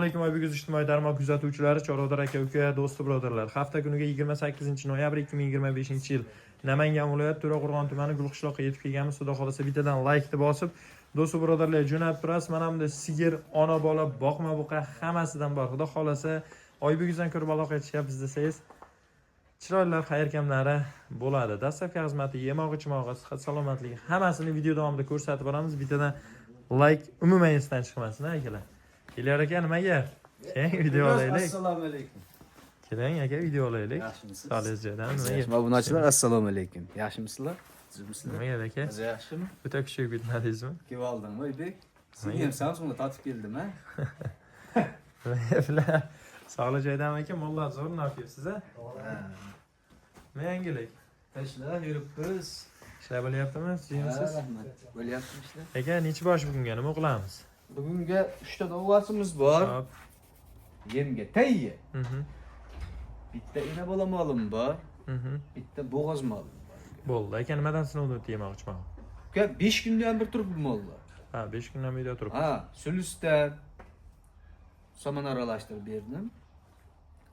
Assalomu alaykum Oybek ijtimoiy tarmoq kuzatuvchilari, Chorvador aka-uka, do'sti birodarlar. Hafta kuniga 28-noyabr 2025-yil Namangan viloyati To'raqo'rg'on tumani Gulqishloqqa yetib kelganmiz. Xudo xolasa bittadan like deb bosib, do'sti birodarlar jo'nab turasiz. Mana bunda sigir, ona bola, boqma buqa hammasidan bor. Xudo xolasa Oybekizdan ko'rib aloqa etishyapmiz desangiz, chiroylar, xayr-kamlari bo'ladi. Dastlabki xizmati, yemog'i, ichmog'i, sihat, salomatligi hammasini video davomida ko'rsatib boramiz. Bittadan like umuman esdan chiqmasin, akalar. Kelar aka, nimaga? Keling video olaylik. Assalomu alaykum. Keling aka, video olaylik. Yaxshimisiz? Soliz joydan nimaga? Obunachilar, assalomu alaykum. Yaxshimisizlar? Sizmisizlar? Nimaga aka? Siz yaxshimi? O'ta kuchli bitmadingizmi? Kelib oldingmi, Oybek? Sen ham Samsungga tatib keldim, ha? Bilar. Soliz joydan aka, mollar zo'r nafiysiz, ha? Nima yangilik? Tashlar yuribmiz. Ishlar bo'lyaptimi? Suyimsiz? Rahmat. Bo'lyapti ishlar. Aka, necha bosh bugunga nima qilamiz? Bugunga 3 ta novvasimiz bor. Hop. Yemga tayyor. Mhm. Bitta ina bola molim bor. Mhm. Bitta bo'g'oz molim bor. Bo'ldi. Aka, nimadan sinovdan o'tdi yemoq ichmoq? Uka 5 kundan bir turib bu mollar. Ha, 5 kundan uyda turib. Ha, sulusdan saman aralashtirib berdim.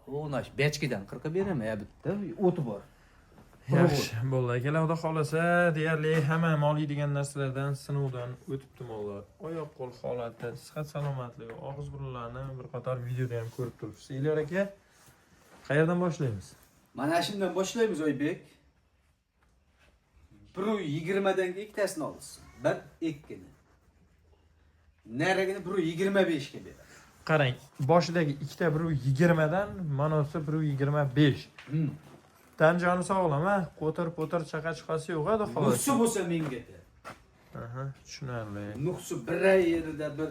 O'nash bechkidan 40 beraman, ya bitta o'ti bor. Yaxshi, bo'ldi. Akalar, xudo xolasa, deyarli hamma moliy degan narsalardan sinovdan o'tibdi mollar. Oyoq qo'l holati, sihat salomatligi, og'iz burunlarni bir qator videoda ham ko'rib turibsiz. Elyor aka, qayerdan boshlaymiz? Mana shundan boshlaymiz, Oybek. 120 dan ikkitasini olsin. Bir ikkini. Narigini 125 ga beradi. Qarang, boshidagi ikkita 120 dan, manasi 125. Tan joni sog'lom, ha? Qo'tir-po'tir chaqa chiqasi yo'q, xudo xolasa. Nuqsi bo'lsa menga de. Aha, tushunarli. Nuqsi bir yerida bir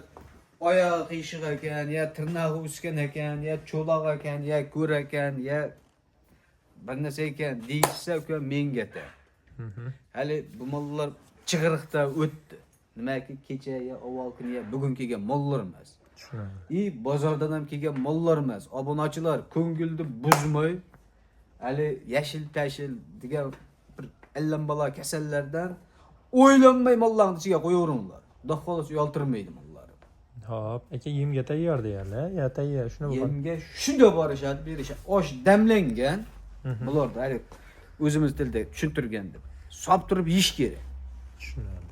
oyoq qiyshiq ekan, ya tirnog'i o'sgan ekan, ya cho'loq ekan, ya ko'r ekan, ya bir narsa ekan deyishsa, uka menga de. Hali bu mollar chig'iriqda o'tdi. Nimaki kecha ya avval kuni ya bugun kelgan mollar emas. Tushunarli. Bozordan ham kelgan mollar emas. Obunachilar ko'ngilni buzmay, hali yashil-tashil degan bir allambalo kasallardan o'ylanmay mollarni ichiga qo'yaveringlar. Xudo xolasa uyaltirmaydi mollar. Hop, aka yemga tayyor deyarli, ya tayyor, shuni bo'ladi. Yemga shunday borishadi, berishadi. Osh damlangan. Bularda hali o'zimiz tilda tushuntirganda sop turib yeyish kerak. Tushunarli.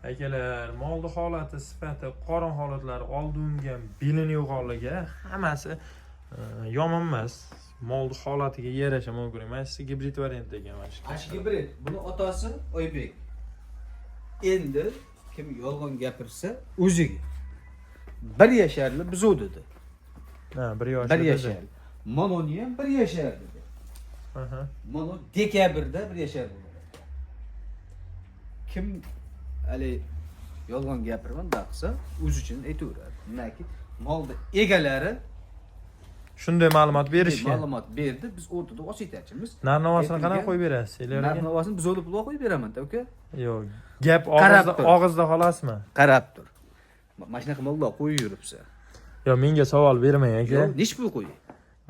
Akalar, molni holati, sifati, qorin holatlari, oldingan belini yo'qoqligi hammasi yomon emas. Molni holatiga yarasha mumkin emas. Gibrid variant degan mana shu. Ash gibrid. Buni otasi Oybek. Endi kim yolg'on gapirsa o'ziga. 1 yasharli bizov dedi. Ha, 1 yosh. 1 yasharli. Mononi ham 1 yashar dedi. Aha. Mono dekabrda 1 yashar bo'ladi. Kim hali yolg'on gapirman daqsa, o'zi uchun aytaveradi. Nimaki molni egalari Shunday ma'lumot berishgan. ma'lumot berdi, biz o'rtada vositachimiz. Narnovasini qana qo'yib berasiz, Elyor aka? Narnovasini biz olib qo'yib beraman-da, uka. Yo'q. Gap og'izda xolasmi? Qarab tur. Mana shunaqa mollar qo'yib yuribsa. Yo'q, menga savol bermang aka. Yo'q, nech pul qo'y?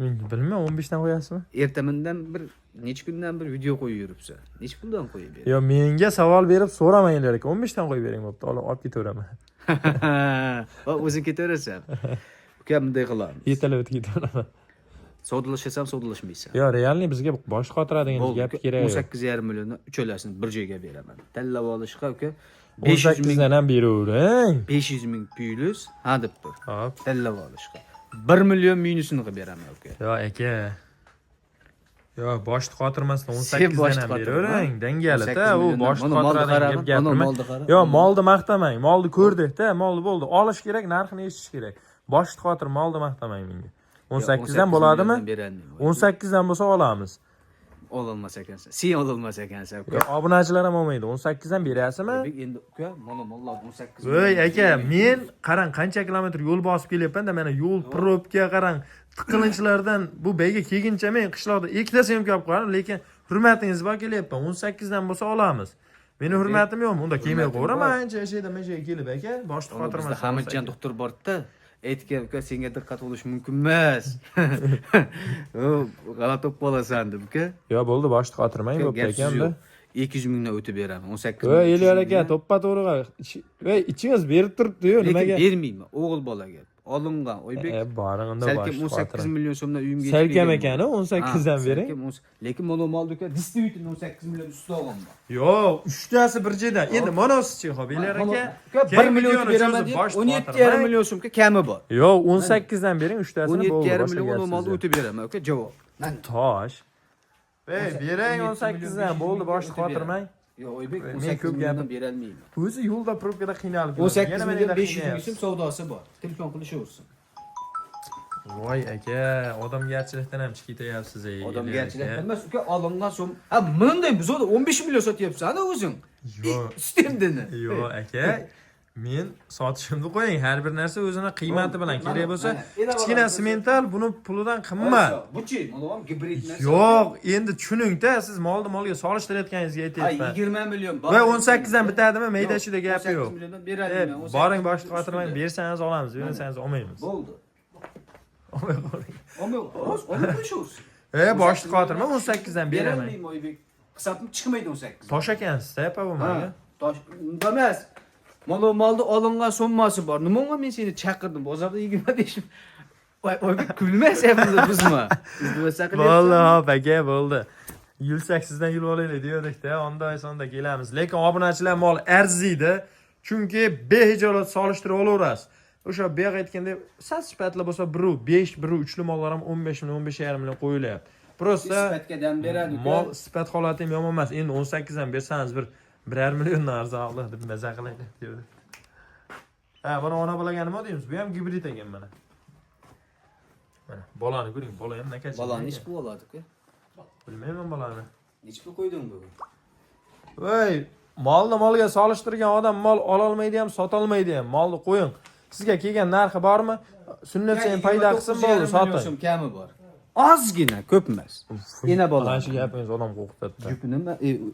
Men bilmayman, 15 dan qo'yasizmi? Ertamindan bir necha kundan bir video qo'yib yuribsa. Nech puldan qo'yib ber? Yo'q, menga savol berib so'ramang Elyor aka. 15 dan qo'yib bering bo'pti. Olib ketaveraman. Va o'zing ketaverasan. Uka bunday qilamiz. Yetalab o'tib ketaveraman. Savdolashsam savdolashmaysan. Yo'q, realni bizga bosh qotiradigan gap kerak yo'q. 18,5 millionni uchalasini bir joyga beraman. Tanlab olishga uka 500 dan ham beravering. 500 ming plyus ha deb tur. Hop. Tanlab olishga. 1 million minusini qilib beraman uka. Yo'q aka. Yo'q, boshni qotirmasdan 18 dan ham beravering. Dangalida u boshni qotiradigan gapirma. Yo'q, molni maqtamang. Molni ko'rdik-da, molni bo'ldi. Olish kerak, narxini eshitish kerak. Boshni qotir, molni maqtamang menga. 18 dan bo'ladimi? 18 dan bo'lsa olamiz. Ololmas ekansan. Sen ololmas ekansan uka. Yo'q, obunachilar ham olmaydi. 18 dan berasizmi? Endi uka, mana mollar 18. Voy aka, men qarang qancha kilometr yo'l bosib kelyapman-da, mana yo'l probka qarang. Tiqilinchlardan bu beyga kelguncha men qishloqda ikkita semka olib qo'yaman, lekin hurmatingiz bor kelyapman. 18 dan bo'lsa olamiz. Meni hurmatim yo'qmi? Unda kelmay qo'yaveraman, ancha yashayda menga kelib aka, boshni qotirmasdan. Hamidjon doktor bordi-da. Aytgan uka senga diqqat bo'lish mumkin emas. O, g'alati bo'lib qolasan deb uka. Yo'q, bo'ldi, boshni qotirmang bo'pti ekanda. 200 mingdan o'tib beraman. 18 Voy Elyor aka, to'ppa to'g'riga. Voy, ichingiz berib turibdi-yu, nimaga? Lekin bermayman, o'g'il bolaga. olingan Oybek. Baringda Salkam bosh 18 million so'mdan uyimga Salkam ekan, 18 dan bering. Lekin mana moldi uka distributor 18 million ustida olgan bor. Yo'q, uchtasi bir joyda. Endi monosichi hobilar aka. 1 million beraman deb 17,5 million so'mga kami bor. Yo'q, 18 dan bering, uchtasini bo'ldi. 17,5 million moldi o'tib beraman uka, javob. Mana Tosh. Bering 18 dan bo'ldi, boshni xotirmang. Yo'q, Oybek Men 18 ko'p milliondan berolmayman. O'zi yo'lda probkada qiynalib 18 million 500 ming so'm savdosi bor. Telefon qilishaversin. Voy aka, odamgarchilikdan ham chiqityapsiz ey. Odamgarchilik emas, uka olingan so'm. Ha, bunday biz 15 million sotyapsan ana o'zing. Yo'q. Stendini. Yo'q aka. Men sotishimni qo'ying. Har bir narsa o'zini qiymati bilan kerak bo'lsa, kichkina semental buni pulidan qimmat. Buchi, mana ham gibrid narsa. Yo'q, endi tushuning-da, siz molga solishtirayotganingizga aytyapman. 20 million bor. Va 18 dan bitadimi? Mayda-chuda gapi yo'q. 18 milliondan beradiman. Boring boshqa xotirmang, bersangiz olamiz, bermasangiz olmaymiz. Bo'ldi. Olmay qoling. Olmay qo'yishaversin. Boshqa xotirmang, 18 dan beraman. Berolmayman Oybek. Hisobim chiqmaydi 18. Tosh ekansiz-da, pa-bo'lmaga. Tosh emas. Mana molda olingan so'mmasi bor. Nimaga men seni chaqirdim? Bozorda 25. Oybek kulmayapsiz bizmi? Bo'ldi, hop aka, bo'ldi. Yulsak sizdan yulib olaylik degandik-da, onda kelamiz. Lekin obunachilar mol arziydi. Chunki behijolat solishtirib olaverasiz. O'sha bu yoqqa aytganda, sas sifatli bo'lsa 5, 3li mollar ham 15 million, 15,5 million qo'yilyapti. Prosta sifatga dam beradi. Mol sifat holati ham yomon emas. Endi 18 dan bersangiz 1 million arzonli deb maza qilaylik dedi. Ha, buni ona bolaga nima deymiz? Bu ham gibrid ekan mana. Mana bolani ko'ring, bola ham nakachi. Bolani ish qilib oladi-ku. Bilmayman bolani. Nechga qo'yding bugun? Voy, molga solishtirgan odam mol ola olmaydi ham, sota olmaydi ham. Molni qo'ying. Sizga kelgan narxi bormi? Sunnat sayin paydo qilsin bo'ldi, soting. Kami bor. Ozgina, ko'p emas. Ena bola. Mana shu gapingiz odam qo'rqitadi. Yupini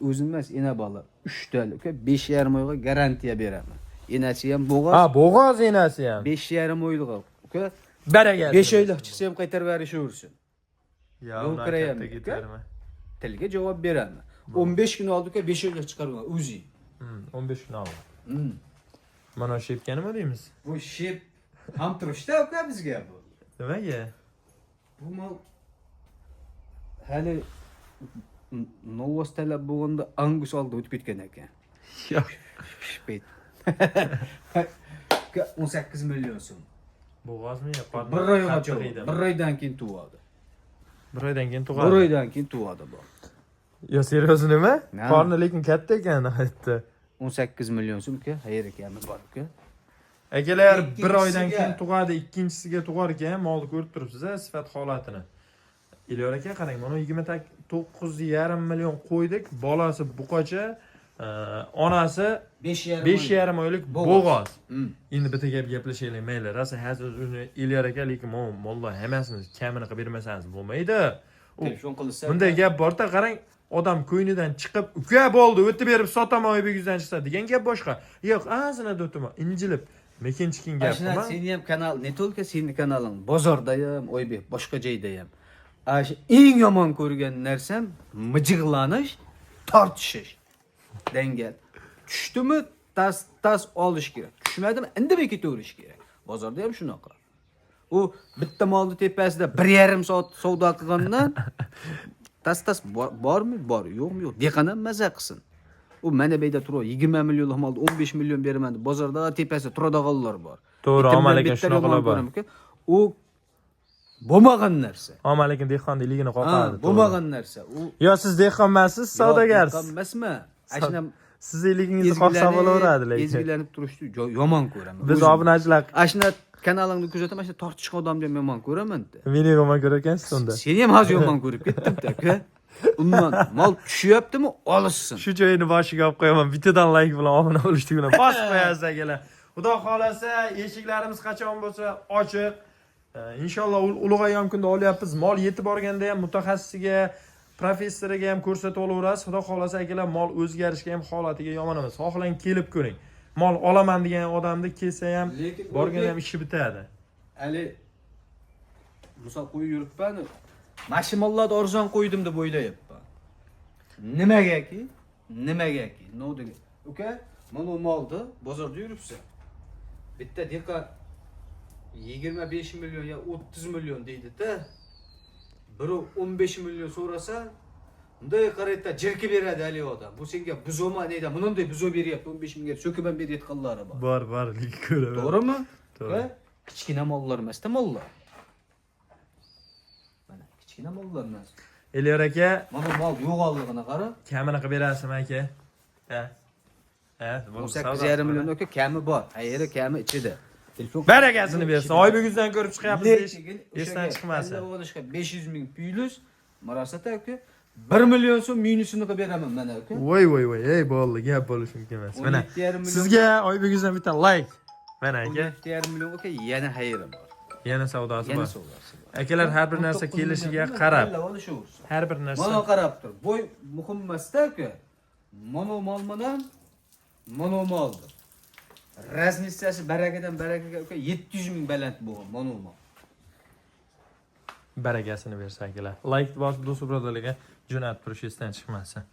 o'zim emas, ena bola. 3 tali, uka 5,5 oyga garantiya beraman. Enasi ham bo'g'oz. Ha, bo'g'oz enasi ham. 5,5 oyliq, uka. Baraga. 5 oylik chiqsa ham qaytarib berishaversin. Ya, Yo'q, kirayam, ketarmi? Tilga javob beraman. 15 kun oldi uka 5 oylik chiqargan o'zi. 15 kun oldi. Mana shu shepga nima deymiz? Bu shep ham turishda uka bizga bu. Nimaga? Bu mol hali novostalar bo'lganda Angus oldi o'tib ketgan ekan. Yo'q. Shpet. 18 million so'm. Bo'g'ozmi yo? 1 oyga cho'g'di. 1 oydan keyin tug'adi. 1 oydan keyin tug'adi. 1 oydan keyin tug'adi bu. Yo, seryoz nima? Qorni lekin katta ekan hayotda. 18 million so'mga xayr ekanmi bor uka. Akalar 1 oydan keyin tug'adi, ikkinchisiga tug'ar ekan, molni ko'rib turibsiz-a, sifat holatini. Ilyor aka qarang, mana 29,5 million qo'ydik, bolasi buqacha, onasi 5,5 oylik bo'g'oz. Endi bitta gap gaplashaylik, mayli. Rosa hozir Ilyor aka, lekin mollar hammasini kamini qilib bermasangiz bo'lmaydi. Telefon qilsa. Bunday gap bor-da, qarang, odam ko'ynidan chiqib, uka bo'ldi, o'tib berib sotaman Oybekizdan chiqsa degan gap boshqa. Yo'q, azina o'tama, injilib. Mekin chikin gap qilma. Seni ham kanal, ne только seni kanaling, bozorda ham, Oybek, boshqa joyda ham. Eng yomon ko'rgan narsam mijiqlanish, tortishish. Dangal. Tushdimi, tas olish kerak. Tushmadimi, indamay ketaverish kerak. Bozorda ham shunaqa. U bitta molni tepasida 1,5 soat savdo qilgandan tas bormi? Bor, yo'qmi? Yo'q. Dehqon ham maza qilsin. U mana bu yerda turib 20 millionlik molni 15 million beraman deb bozorda tepasida turadiganlar bor. To'g'ri, ammo lekin shunaqalar bor. U bo'lmagan narsa. Ammo lekin dehqonlikligini qo'qadi. Bo'lmagan narsa. U Yo, siz dehqon emassiz, savdogarsiz. Dehqon emasmi? Ashuna sizligingizni xohsa bo'laveradi lekin. Ezgilanib turishni yomon ko'raman. Biz obunachilar ashuna kanalingni kuzataman, ashuna tortishgan odamni ham yomon ko'raman-da. Meni yomon ko'rar ekansiz unda. Seni ham hozir yomon ko'rib ketdim-da, aka. Undan mol tushyaptimi, olishsin. Shu joyini boshiga olib qo'yaman. Bittadan like bilan obuna bo'lishni bilan bosib qo'yasiz akalar. Xudo xolasa, eshiklarimiz qachon bo'lsa ochiq. Inshaalloh ulug'aygan kunda olyapmiz. Mol yetib borganda ham mutaxassisiga, professoriga ham ko'rsatib olaverasiz. Xudo xolasa akalar, mol o'zgarishga ham holatiga yomon emas. Xohlang kelib ko'ring. Mol olaman degan odamni kelsa ham, borganda ham ishi bitadi. Ali Musa qo'yib yuribman. Mashimollarni arzon qo'ydim deb o'ylayapman. Nimagaki? Nodega. Uka, mana molni bozorda yuribsan. Bitta dehqon 25 milyon ya 30 milyon deydi-da. Biri 15 milyon so'rasa, bunday qarayda jirki beradi hali odam. Bu senga buzoma deydi. Bunday buzo beryapti 15 mingga, so'kib ham berayotganlari bor. Bor, ko'raman. To'g'rimi? To'g'ri. Kichkina mollar emas, mollar. Mana kichkina mollar emas. Elyor aka, Mana mol yo'g'onligini qara. kamini qilib berasizmi aka? Ha. Ha, 18,5 milyon yoki kami bor. Ayeri kami ichida. Barakasini bersin. Oybeguzdan ko'rib chiqyapmiz. Esdan chiqmasin. 500 ming plyus marosata aka 1 million so'm minusini qilib beraman mana aka. Voy, ey bo'ldi, gap bo'lishi mumkin emas. Mana 17,5 million. sizga Oybeguzdan bitta like. Mana aka, 17,5 million aka yana xayri bor. yana savdosi Yana bor. savdosi bor. Akalar har bir narsa kelishiga qarab, har bir narsa Mana qarab tur. Bo'y muhim emas-da aka. Mono mol bilan mono moldir. Razницasi barakadan barakaga aka 700 ming baland bo'lgan mono mol. barakasini bersa akalar. Like bosib do'st birodarlarga jo'natib turish esdan chiqmasin.